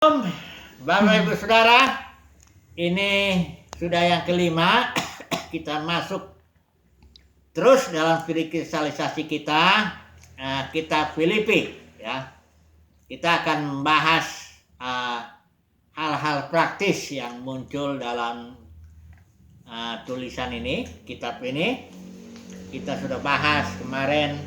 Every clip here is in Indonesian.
Bapak Ibu Saudara, ini sudah yang kelima. Kita masuk terus dalam kristalisasi kita, kitab Filipi, ya. Kita akan membahas hal-hal praktis yang muncul dalam tulisan ini, kitab ini. Kita sudah bahas kemarin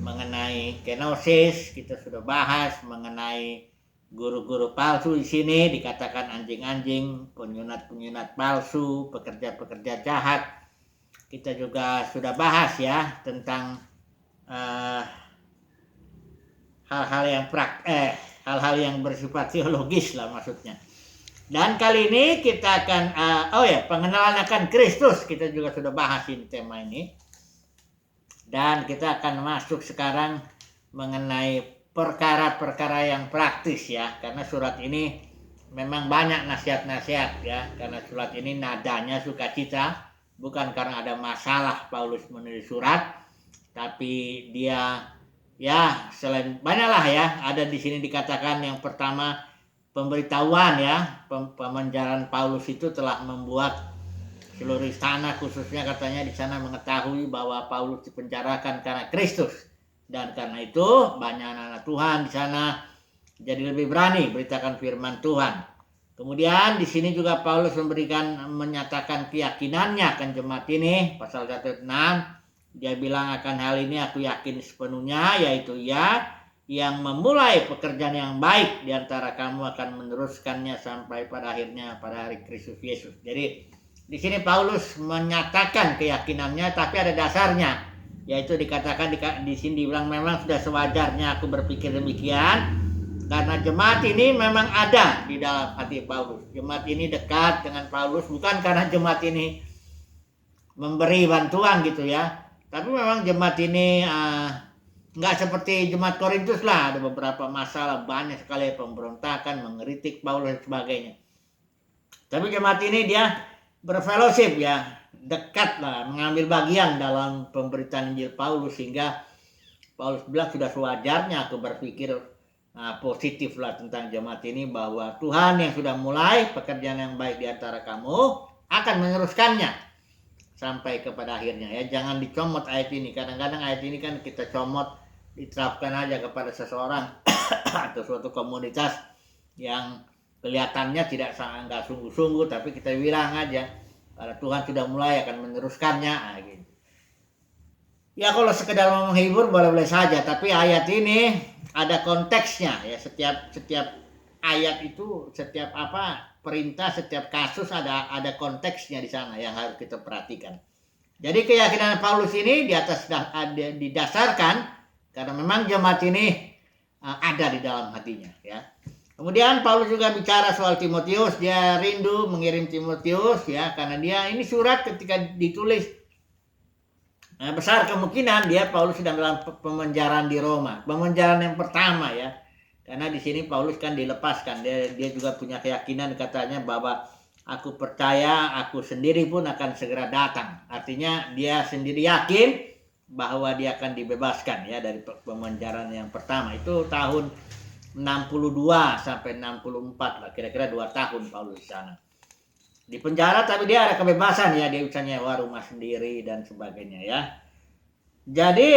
mengenai kenosis, kita sudah bahas mengenai guru-guru palsu di sini, dikatakan anjing-anjing, penyunat-penyunat palsu, pekerja-pekerja jahat. Kita juga sudah bahas ya tentang hal-hal yang bersifat teologis lah maksudnya. Dan kali ini kita akan pengenalan akan Kristus, kita juga sudah bahas ini tema ini. Dan kita akan masuk sekarang mengenai perkara-perkara yang praktis ya, karena surat ini memang banyak nasihat-nasihat ya, karena surat ini nadanya sukacita, bukan karena ada masalah Paulus menulis surat, tapi dia ya selain banyaklah ya, ada di sini dikatakan yang pertama pemberitahuan ya, pemenjaraan Paulus itu telah membuat seluruh istana khususnya katanya di sana mengetahui bahwa Paulus dipenjarakan karena Kristus. Dan karena itu banyak anak-anak Tuhan di sana jadi lebih berani beritakan firman Tuhan. Kemudian di sini juga Paulus menyatakan keyakinannya akan jemaat ini, pasal 1:6. Dia bilang akan hal ini aku yakin sepenuhnya, yaitu ia yang memulai pekerjaan yang baik di antara kamu akan meneruskannya sampai pada akhirnya pada hari Kristus Yesus. Jadi di sini Paulus menyatakan keyakinannya, tapi ada dasarnya. Yaitu dikatakan di sini dibilang memang sudah sewajarnya aku berpikir demikian karena jemaat ini memang ada di dalam hati Paulus. Jemaat ini dekat dengan Paulus bukan karena jemaat ini memberi bantuan gitu ya, tapi memang jemaat ini nggak seperti jemaat Korintus lah, ada beberapa masalah, banyak sekali pemberontakan, mengkritik Paulus dan sebagainya. Tapi jemaat ini dia berfellowship ya, dekat lah, mengambil bagian dalam pemberitaan Injil Paulus, sehingga Paulus bilang sudah sewajarnya aku berpikir positif lah tentang jemaat ini, bahwa Tuhan yang sudah mulai pekerjaan yang baik di antara kamu akan meneruskannya sampai kepada akhirnya ya. Jangan dicomot ayat ini, kadang-kadang ayat ini kan kita comot, diterapkan aja kepada seseorang atau suatu komunitas yang kelihatannya nggak sungguh-sungguh, tapi kita bilang aja karena Tuhan sudah mulai akan meneruskannya gitu. Ya kalau sekedar menghibur boleh-boleh saja, tapi ayat ini ada konteksnya ya. Setiap ayat itu, setiap perintah, setiap kasus ada konteksnya di sana yang harus kita perhatikan. Jadi keyakinan Paulus ini didasarkan karena memang jemaat ini ada di dalam hatinya ya. Kemudian Paulus juga bicara soal Timotius, dia rindu mengirim Timotius ya, karena dia ini surat ketika ditulis besar kemungkinan Paulus sedang dalam pemenjaraan di Roma, pemenjaraan yang pertama ya, karena di sini Paulus kan dilepaskan, dia juga punya keyakinan katanya bahwa aku percaya aku sendiri pun akan segera datang, artinya dia sendiri yakin bahwa dia akan dibebaskan ya dari pemenjaraan yang pertama. Itu tahun 62 sampai 64 lah, kira-kira 2 tahun Paulus di sana. Di penjara tapi dia ada kebebasan ya, dia bisa nyewa rumah sendiri dan sebagainya ya. Jadi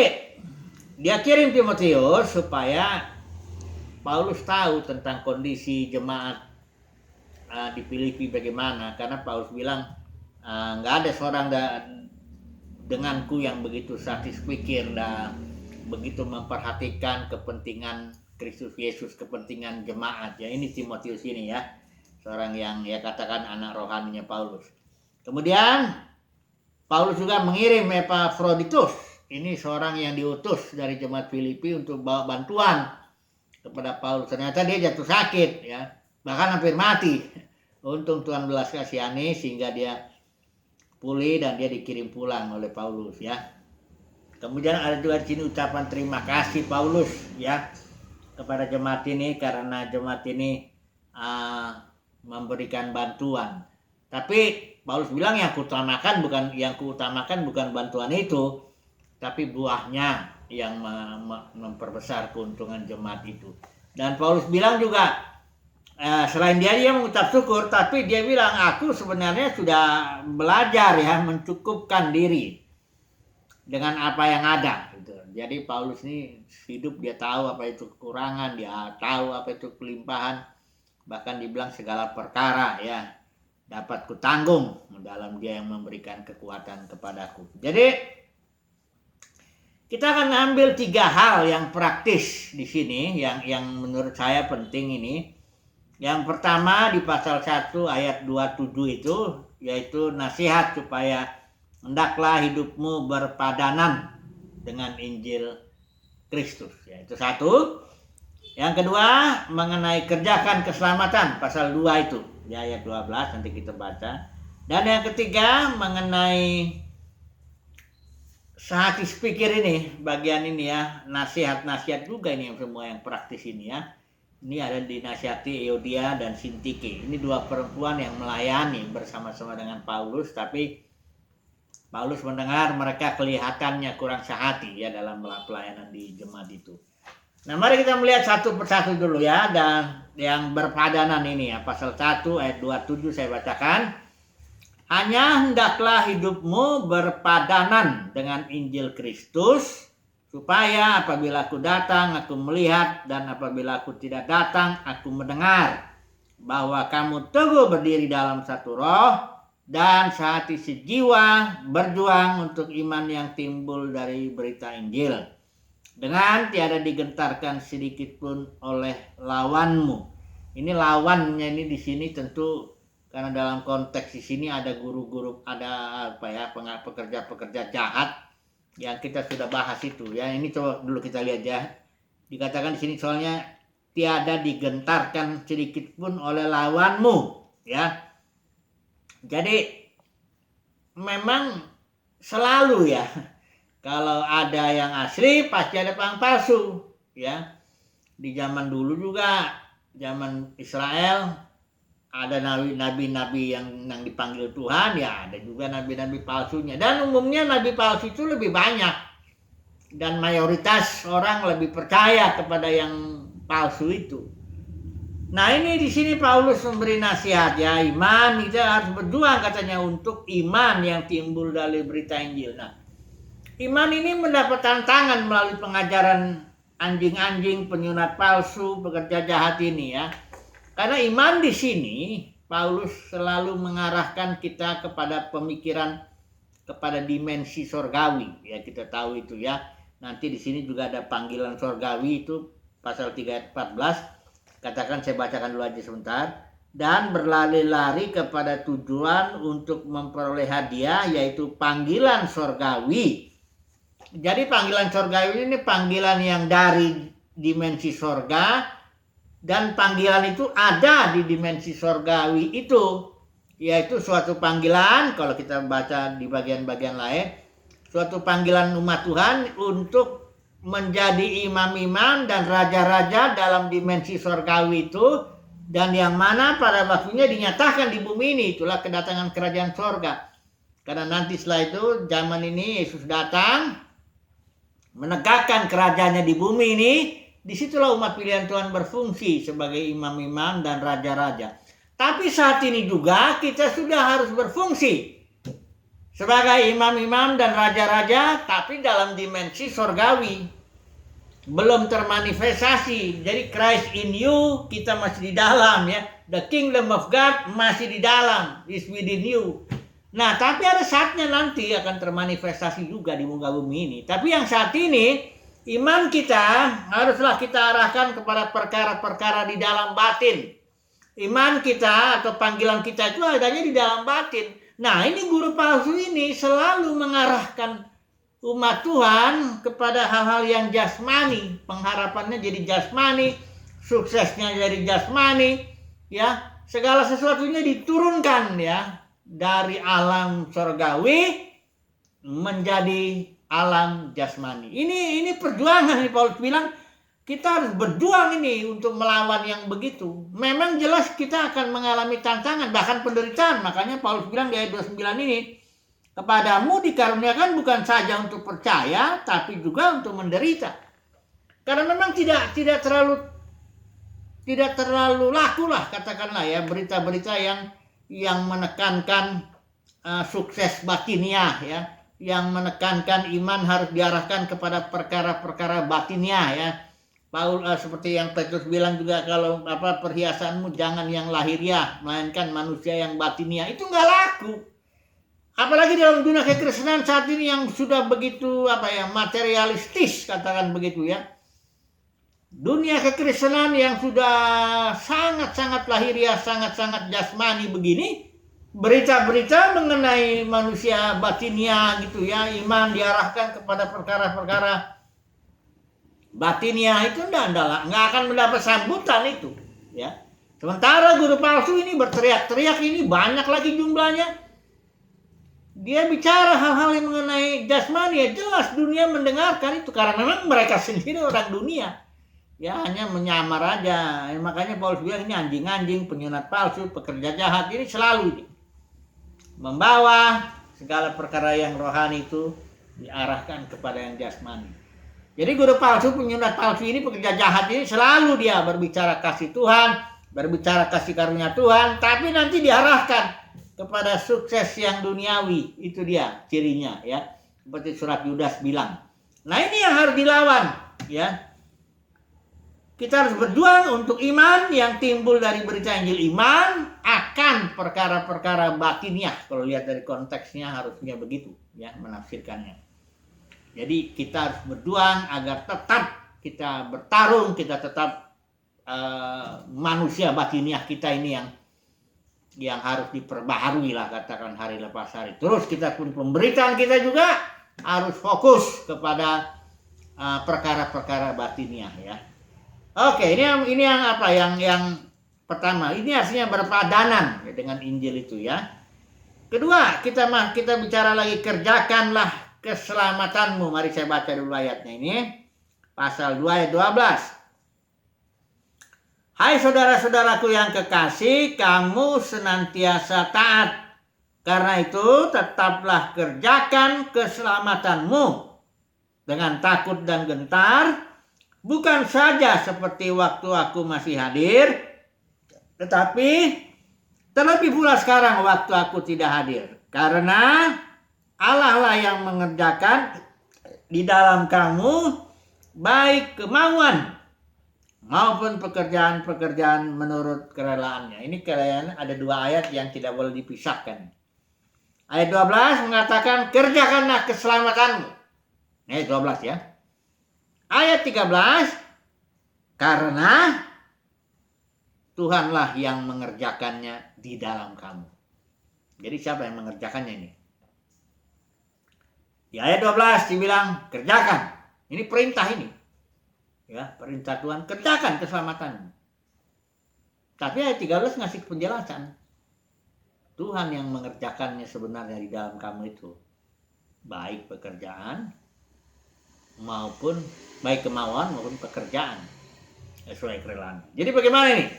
dia kirim Timotius supaya Paulus tahu tentang kondisi jemaat di Filipi bagaimana, karena Paulus bilang nggak ada seorang denganku yang begitu satis pikir dan begitu memperhatikan kepentingan Kristus Yesus, kepentingan jemaat ya. Ini Timotius ini ya, seorang yang ya katakan anak rohaninya Paulus. Kemudian Paulus juga mengirim Epafroditus, ini seorang yang diutus dari jemaat Filipi untuk bawa bantuan kepada Paulus. Ternyata dia jatuh sakit ya, bahkan hampir mati. Untung Tuhan belas kasihani sehingga dia pulih dan dia dikirim pulang oleh Paulus ya. Kemudian ada juga di sini ucapan terima kasih Paulus ya kepada jemaat ini, karena jemaat ini memberikan bantuan. Tapi Paulus bilang yang kuutamakan bukan bantuan itu, tapi buahnya yang memperbesar keuntungan jemaat itu. Dan Paulus bilang juga selain dia mengucap syukur, tapi dia bilang aku sebenarnya sudah belajar ya mencukupkan diri dengan apa yang ada gitu. Jadi Paulus ini hidup, dia tahu apa itu kekurangan, dia tahu apa itu kelimpahan, bahkan dibilang segala perkara ya dapat kutanggung dalam dia yang memberikan kekuatan kepadaku. Jadi kita akan ambil 3 hal yang praktis di sini yang menurut saya penting ini. Yang pertama di pasal 1 ayat 27 itu yaitu nasihat supaya hendaklah hidupmu berpadanan dengan Injil Kristus. Ya, itu 1. Yang kedua mengenai kerjakan keselamatan, pasal 2 itu, ya ayat 12 nanti kita baca. Dan yang ketiga mengenai sehati sepikir ini, bagian ini ya, nasihat-nasihat juga ini yang semua yang praktis ini ya. Ini ada dinasihati Euodia dan Sintike. Ini 2 perempuan yang melayani bersama-sama dengan Paulus, tapi Paulus mendengar mereka kelihatannya kurang sehati ya dalam pelayanan di jemaat itu. Nah, mari kita melihat satu persatu dulu ya, dan yang berpadanan ini ya, pasal 1 ayat 27 saya bacakan. Hanya hendaklah hidupmu berpadanan dengan Injil Kristus, supaya apabila aku datang aku melihat, dan apabila aku tidak datang aku mendengar, bahwa kamu teguh berdiri dalam satu roh dan sehati sejiwa berjuang untuk iman yang timbul dari berita Injil, dengan tiada digentarkan sedikit pun oleh lawanmu. Ini lawannya ini di sini tentu karena dalam konteks di sini ada guru-guru, ada pekerja-pekerja jahat yang kita sudah bahas itu ya. Ini coba dulu kita lihat ya. Dikatakan di sini soalnya tiada digentarkan sedikit pun oleh lawanmu ya. Jadi memang selalu ya, kalau ada yang asli pasti ada yang palsu ya. Di zaman dulu juga, zaman Israel, ada nabi-nabi yang dipanggil Tuhan, ya ada juga nabi-nabi palsunya. Dan umumnya nabi palsu itu lebih banyak, dan mayoritas orang lebih percaya kepada yang palsu itu. Nah, ini di sini Paulus memberi nasihat ya, iman kita harus berjuang katanya untuk iman yang timbul dari berita Injil. Nah, iman ini mendapat tantangan melalui pengajaran anjing-anjing, penyunat palsu, pekerja jahat ini ya. Karena iman di sini Paulus selalu mengarahkan kita kepada pemikiran, kepada dimensi sorgawi ya, kita tahu itu ya. Nanti di sini juga ada panggilan sorgawi itu pasal 3 ayat 14. Katakan, saya bacakan dulu aja sebentar. Dan berlari-lari kepada tujuan untuk memperoleh hadiah, yaitu panggilan sorgawi. Jadi panggilan sorgawi ini panggilan yang dari dimensi sorga, dan panggilan itu ada di dimensi sorgawi itu, yaitu suatu panggilan, kalau kita baca di bagian-bagian lain, suatu panggilan umat Tuhan untuk menjadi imam-imam dan raja-raja dalam dimensi sorgawi itu, dan yang mana pada waktunya dinyatakan di bumi ini. Itulah kedatangan kerajaan sorga. Karena nanti setelah itu zaman ini Yesus datang menegakkan kerajaannya di bumi ini. Disitulah umat pilihan Tuhan berfungsi sebagai imam-imam dan raja-raja. Tapi saat ini juga kita sudah harus berfungsi sebagai imam-imam dan raja-raja, tapi dalam dimensi sorgawi, belum termanifestasi. Jadi Christ in you, kita masih di dalam ya. The kingdom of God masih di dalam, is within you. Nah, tapi ada saatnya nanti akan termanifestasi juga di muka bumi ini. Tapi yang saat ini, iman kita haruslah kita arahkan kepada perkara-perkara di dalam batin. Iman kita atau panggilan kita itu adanya di dalam batin. Nah, ini guru palsu ini selalu mengarahkan umat Tuhan kepada hal-hal yang jasmani. Pengharapannya jadi jasmani, suksesnya jadi jasmani, ya. Segala sesuatunya diturunkan ya dari alam surgawi menjadi alam jasmani. Ini perjuangan nih, Paulus bilang kita harus berjuang ini untuk melawan yang begitu. Memang jelas kita akan mengalami tantangan, bahkan penderitaan. Makanya Paulus bilang di ayat 29 ini, kepadamu dikaruniakan bukan saja untuk percaya, tapi juga untuk menderita. Karena memang tidak tidak terlalu laku lah, katakanlah ya, berita-berita yang menekankan sukses batiniah ya, yang menekankan iman harus diarahkan kepada perkara-perkara batiniah ya. Paul seperti yang Petrus bilang juga, kalau perhiasanmu jangan yang lahiriah melainkan manusia yang batiniah, itu nggak laku. Apalagi dalam dunia kekristenan saat ini yang sudah begitu materialistis, katakan begitu ya. Dunia kekristenan yang sudah sangat-sangat lahiriah, sangat-sangat jasmani begini, berita-berita mengenai manusia batiniah gitu ya, iman diarahkan kepada perkara-perkara batiniah, itu nggak akan mendapat sambutan itu ya. Sementara guru palsu ini berteriak-teriak, ini banyak lagi jumlahnya. Dia bicara hal-hal yang mengenai jasmani, ya jelas dunia mendengarkan itu, karena memang mereka sendiri orang dunia ya, hanya menyamar aja. Makanya Paulus bilang ini anjing-anjing, penyunat palsu, pekerja jahat, ini selalu ini membawa segala perkara yang rohani itu diarahkan kepada yang jasmani. Jadi guru palsu, penyunat palsu ini, pekerja jahat ini selalu dia berbicara kasih Tuhan, berbicara kasih karunia Tuhan, tapi nanti diarahkan kepada sukses yang duniawi. Itu dia cirinya ya, seperti surat Yudas bilang. Nah ini yang harus dilawan ya. Kita harus berjuang untuk iman yang timbul dari berita Injil, iman akan perkara-perkara batiniah. Kalau lihat dari konteksnya harusnya begitu ya menafsirkannya. Jadi kita harus berjuang agar tetap kita bertarung, kita tetap manusia batiniah kita ini yang harus diperbaharui lah, katakan hari lepas hari. Terus kita pun pemberitaan kita juga harus fokus kepada perkara-perkara batiniah ya. Oke, ini yang pertama. Ini artinya berpadanan ya, dengan Injil itu ya. Kedua, kita bicara lagi, kerjakanlah keselamatanmu. Mari saya baca dulu ayatnya ini. Pasal 2 ayat 12. Hai saudara-saudaraku yang kekasih, kamu senantiasa taat. Karena itu tetaplah kerjakan keselamatanmu dengan takut dan gentar. Bukan saja seperti waktu aku masih hadir, tetapi terlebih pula sekarang waktu aku tidak hadir. Karena Allah lah yang mengerjakan di dalam kamu baik kemauan maupun pekerjaan-pekerjaan menurut kerelaannya. Ini kalian ada dua ayat yang tidak boleh dipisahkan. Ayat 12 mengatakan kerjakanlah keselamatanmu. Ayat 12 ya. Ayat 13, karena Tuhanlah yang mengerjakannya di dalam kamu. Jadi siapa yang mengerjakannya ini? Di ayat 12 dibilang kerjakan. Ini perintah ini. Ya, perintah Tuhan, kerjakan keselamatan. Tapi ayat 13 ngasih penjelasan. Tuhan yang mengerjakannya sebenarnya di dalam kamu itu. Baik pekerjaan maupun baik kemauan maupun pekerjaan sesuai kerelaan. Jadi bagaimana ini?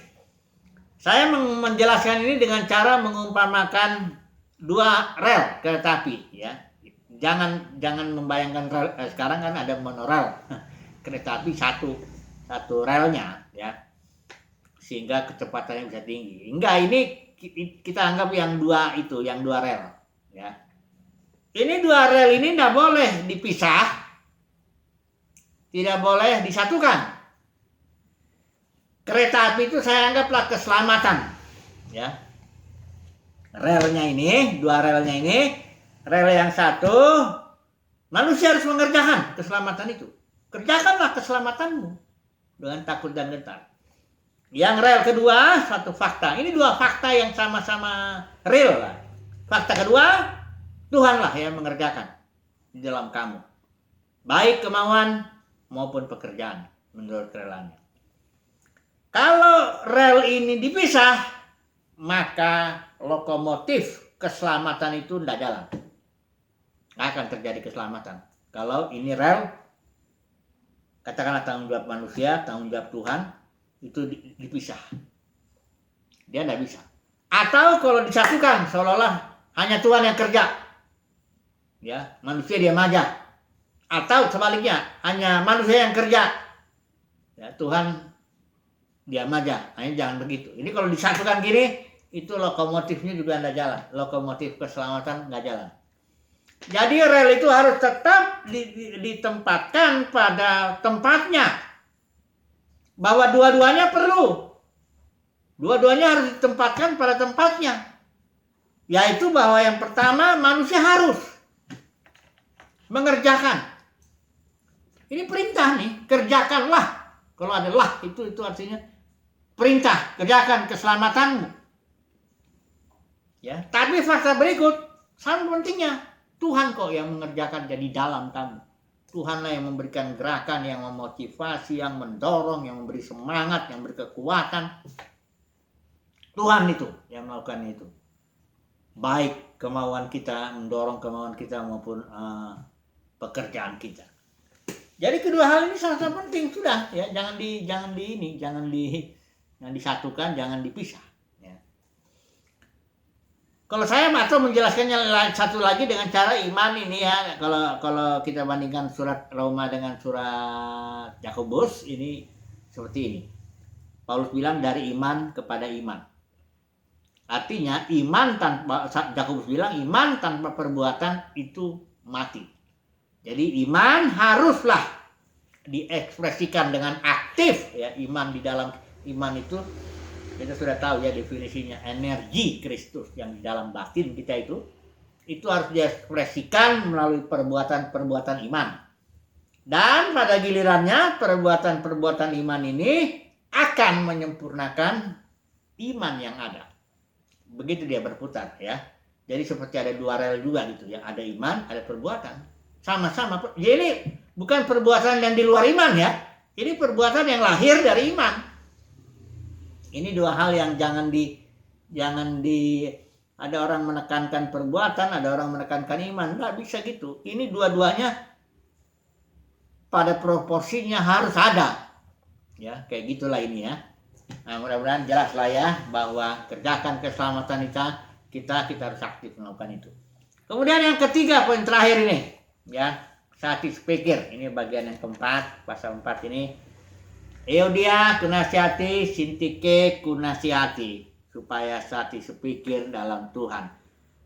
Saya menjelaskan ini dengan cara mengumpamakan dua rel kereta api ya. Jangan membayangkan rel, sekarang kan ada monorail. Kereta api satu relnya ya, sehingga kecepatannya bisa tinggi. Enggak, ini kita anggap yang dua rel ya. Ini dua rel ini tidak boleh dipisah, tidak boleh disatukan. Kereta api itu saya anggaplah keselamatan ya. Relnya ini, dua relnya ini, rel yang satu manusia harus mengerjakan keselamatan itu. Kerjakanlah keselamatanmu dengan takut dan gentar. Yang rel kedua, satu fakta. Ini dua fakta yang sama-sama real lah. Fakta kedua, Tuhanlah yang mengerjakan di dalam kamu. Baik kemauan maupun pekerjaan menurut kerelaannya. Kalau rel ini dipisah, maka lokomotif keselamatan itu tidak jalan. Nggak akan terjadi keselamatan. Kalau ini rel, katakanlah tanggung jawab manusia, tanggung jawab Tuhan, itu dipisah. Dia tidak bisa. Atau kalau disatukan, seolah-olah hanya Tuhan yang kerja. Ya, manusia diam aja. Atau sebaliknya, hanya manusia yang kerja. Ya, Tuhan diam aja. Nah, ini jangan begitu. Ini kalau disatukan gini, itu lokomotifnya juga nggak jalan. Lokomotif keselamatan nggak jalan. Jadi rel itu harus tetap ditempatkan pada tempatnya. Bahwa dua-duanya perlu. Dua-duanya harus ditempatkan pada tempatnya. Yaitu bahwa yang pertama manusia harus mengerjakan. Ini perintah nih, kerjakanlah. Kalau ada lah itu artinya perintah, kerjakan keselamatanmu. Ya, tapi fase berikut sangat pentingnya. Tuhan kok yang mengerjakan jadi dalam kamu. Tuhanlah yang memberikan gerakan, yang memotivasi, yang mendorong, yang memberi semangat, yang memberi kekuatan. Tuhan itu yang melakukan itu. Baik kemauan kita, mendorong kemauan kita maupun pekerjaan kita. Jadi kedua hal ini sangat penting sudah ya, jangan disatukan, jangan dipisah. Kalau saya atau menjelaskannya satu lagi dengan cara iman ini ya. Kalau kita bandingkan surat Roma dengan surat Yakobus ini seperti ini. Paulus bilang dari iman kepada iman. Artinya iman tanpa, Yakobus bilang iman tanpa perbuatan itu mati. Jadi iman haruslah diekspresikan dengan aktif ya. Iman di dalam iman itu kita sudah tahu ya definisinya, energi Kristus yang di dalam batin kita itu harus diekspresikan melalui perbuatan-perbuatan iman. Dan pada gilirannya perbuatan-perbuatan iman ini akan menyempurnakan iman yang ada. Begitu dia berputar ya. Jadi seperti ada dua rel juga gitu ya, ada iman, ada perbuatan. Sama-sama. Jadi bukan perbuatan yang di luar iman ya. Ini perbuatan yang lahir dari iman. Ini dua hal yang jangan di ada orang menekankan perbuatan, ada orang menekankan iman. Nggak bisa gitu. Ini dua-duanya pada proporsinya harus ada. Ya, kayak gitulah ini ya. Nah, mudah-mudahan jelas lah ya bahwa kerjakan keselamatan kita harus aktif melakukan itu. Kemudian yang ketiga, poin terakhir ini ya, saati sepikir. Ini bagian yang keempat, pasal 4 ini. Eudia kunasihati, Sintike kunasihati, supaya saati sepikir dalam Tuhan.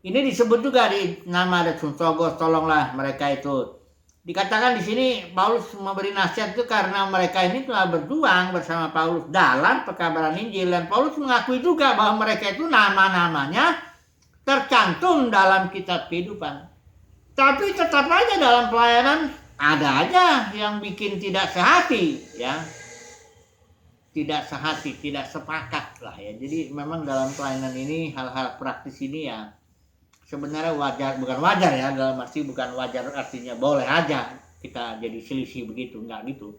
Ini disebut juga di nama ada Sunsogos, tolonglah mereka itu. Dikatakan di sini Paulus memberi nasihat itu karena mereka ini telah berjuang bersama Paulus dalam pekabaran Injil, dan Paulus mengakui juga bahwa mereka itu nama-namanya tercantum dalam kitab kehidupan. Tapi tetap aja dalam pelayanan ada aja yang bikin tidak sehati ya. Tidak sehati, tidak sepakat lah ya. Jadi memang dalam pelayanan ini hal-hal praktis ini ya sebenarnya wajar, bukan wajar ya, dalam arti bukan wajar artinya boleh aja kita jadi selisih begitu, enggak gitu.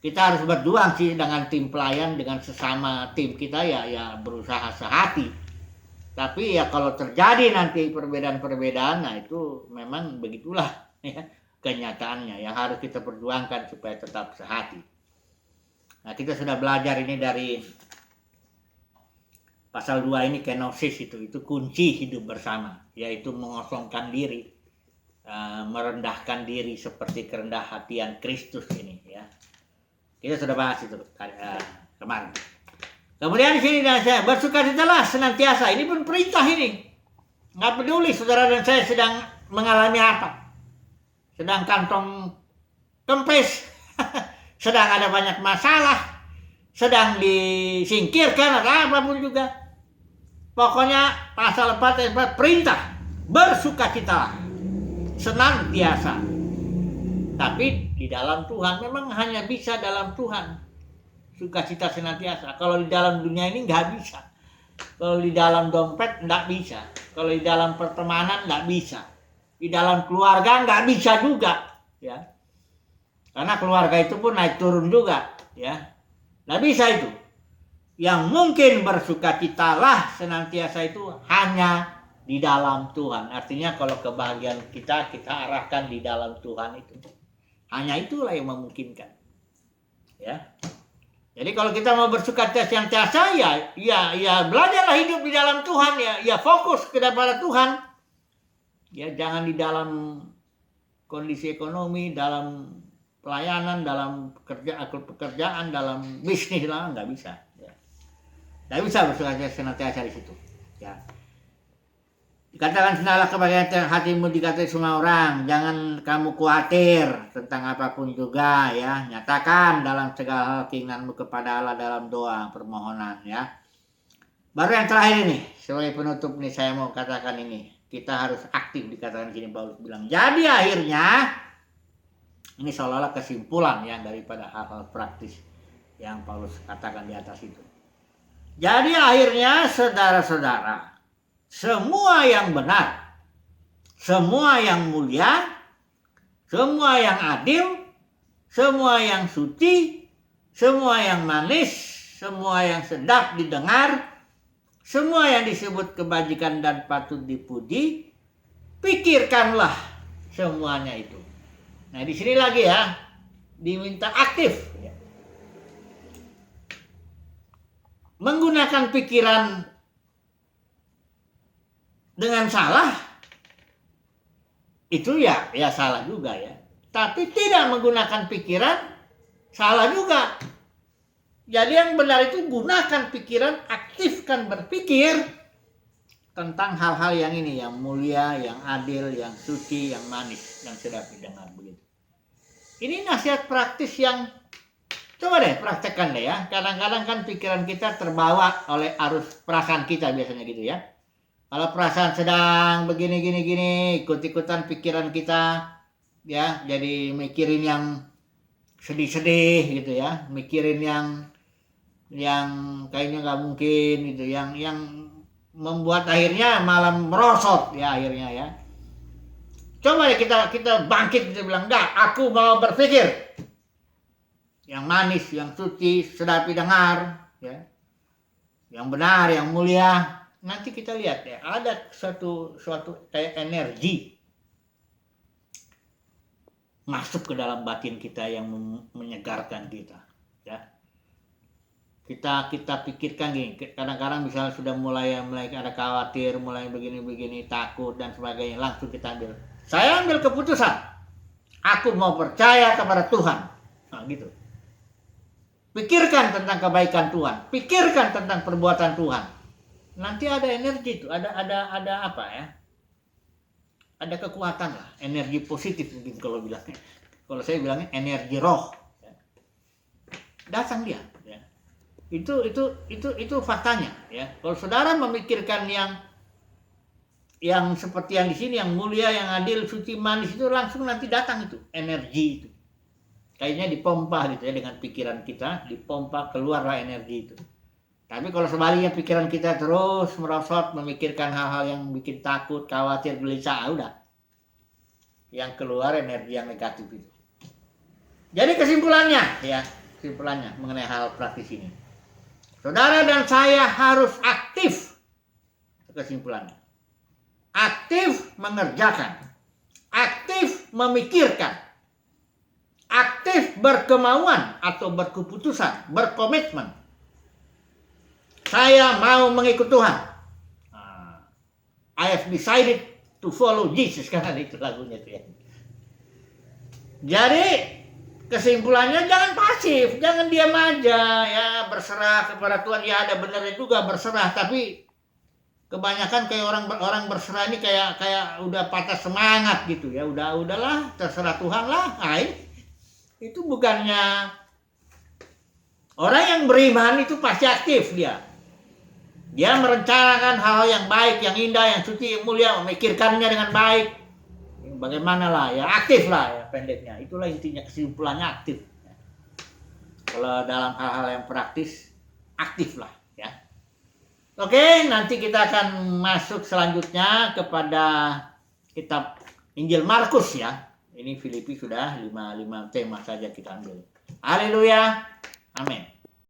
Kita harus berjuang sih dengan tim pelayan, dengan sesama tim kita ya berusaha sehati. Tapi ya kalau terjadi nanti perbedaan-perbedaan, nah itu memang begitulah ya kenyataannya yang harus kita perjuangkan supaya tetap sehati. Nah, kita sudah belajar ini dari pasal 2 ini, kenosis itu kunci hidup bersama, yaitu mengosongkan diri, merendahkan diri seperti kerendah hatian Kristus ini ya. Kita sudah bahas itu kemarin. Kemudian di sini saya bersukacitalah senantiasa. Ini pun perintah ini. Nggak peduli saudara dan saya sedang mengalami apa. Sedang kantong kempes. Sedang ada banyak masalah, sedang disingkirkan atau apapun juga. Pokoknya pasal 4 ayat 4 perintah, bersukacitalah senantiasa. Tapi di dalam Tuhan, memang hanya bisa dalam Tuhan sukacita senantiasa. Kalau di dalam dunia ini nggak bisa. Kalau di dalam dompet nggak bisa. Kalau di dalam pertemanan nggak bisa. Di dalam keluarga nggak bisa juga ya. Karena keluarga itu pun naik turun juga ya. Nggak bisa itu. Yang mungkin bersukacitalah senantiasa itu hanya di dalam Tuhan. Artinya kalau kebahagiaan kita arahkan di dalam Tuhan itu. Hanya itulah yang memungkinkan. Ya. Jadi kalau kita mau bersukacita senantiasa ya belajarlah hidup di dalam Tuhan ya fokus kepada Tuhan. Ya jangan di dalam kondisi ekonomi, dalam pelayanan, dalam pekerjaan, dalam bisnis lah nggak bisa. Tidak bisa bersuka-cita senantiasa di situ. Ya. Dikatakan senanglah kebahagiaan hatimu dikatai semua orang. Jangan kamu khawatir tentang apapun juga ya. Nyatakan dalam segala hal keinginanmu kepada Allah dalam doa permohonan ya. Baru yang terakhir ini sebagai penutup nih saya mau katakan ini. Kita harus aktif dikatakan gini Paulus bilang. Jadi akhirnya ini seolah-olah kesimpulan ya daripada hal-hal praktis yang Paulus katakan di atas itu. Jadi akhirnya saudara-saudara, semua yang benar, semua yang mulia, semua yang adil, semua yang suci, semua yang manis, semua yang sedap didengar, semua yang disebut kebajikan dan patut dipuji, pikirkanlah semuanya itu. Nah di sini lagi ya, diminta aktif. Menggunakan pikiran dengan salah itu ya salah juga ya. Tapi tidak menggunakan pikiran salah juga. Jadi yang benar itu gunakan pikiran, aktifkan berpikir tentang hal-hal yang ini, yang mulia, yang adil, yang suci, yang manis, yang sedap didengar begitu. Ini nasihat praktis yang coba deh praktekkan deh ya. Kadang-kadang kan pikiran kita terbawa oleh arus perasaan kita biasanya gitu ya. Kalau perasaan sedang begini, ikut-ikutan pikiran kita ya. Jadi mikirin yang sedih-sedih gitu ya. Mikirin yang kayaknya nggak mungkin gitu. Yang membuat akhirnya malah merosot ya akhirnya ya. Coba deh kita bangkit kita bilang enggak, aku mau berpikir yang manis, yang suci, sedap didengar, ya, yang benar, yang mulia. Nanti kita lihat ya, ada suatu kayak energi masuk ke dalam batin kita yang menyegarkan kita, ya. Kita pikirkan gini, kadang-kadang misalnya sudah mulai ada khawatir, mulai begini, takut dan sebagainya, langsung kita ambil. Saya ambil keputusan, aku mau percaya kepada Tuhan, nah gitu. Pikirkan tentang kebaikan Tuhan, pikirkan tentang perbuatan Tuhan. Nanti ada energi itu, ada apa ya? Ada kekuatan lah, energi positif mungkin kalau bilangnya. Kalau saya bilangnya energi roh. Datang dia. Ya. Itu faktanya. Ya. Kalau saudara memikirkan yang seperti yang di sini, yang mulia, yang adil, suci, manis itu langsung nanti datang itu energi itu. Kayaknya dipompa gitu ya dengan pikiran kita, dipompa keluarlah energi itu. Tapi kalau sebaliknya pikiran kita terus merosot memikirkan hal-hal yang bikin takut, khawatir, gelisah, udah. Yang keluar energi yang negatif itu. Jadi kesimpulannya mengenai hal praktis ini. Saudara dan saya harus aktif. Kesimpulannya. Aktif mengerjakan. Aktif memikirkan. Aktif berkemauan atau berkeputusan, berkomitmen. Saya mau mengikut Tuhan. I have decided to follow Jesus, karena itu lagunya itu ya. Jadi kesimpulannya jangan pasif, jangan diam aja ya, berserah kepada Tuhan. Ya ada benarnya juga berserah, tapi kebanyakan kayak orang berserah ini kayak udah patah semangat gitu ya. Udahlah, terserah Tuhan lah. Nah, itu bukannya orang yang beriman itu pasti aktif dia. Dia merencanakan hal-hal yang baik, yang indah, yang suci, yang mulia, memikirkannya dengan baik. Bagaimana lah ya, aktif lah ya pendeknya. Itulah intinya, kesimpulannya aktif. Kalau dalam hal-hal yang praktis, aktif lah ya. Oke, nanti kita akan masuk selanjutnya kepada kitab Injil Markus ya. Ini Filipi sudah 5 tema saja kita ambil. Haleluya. Amin.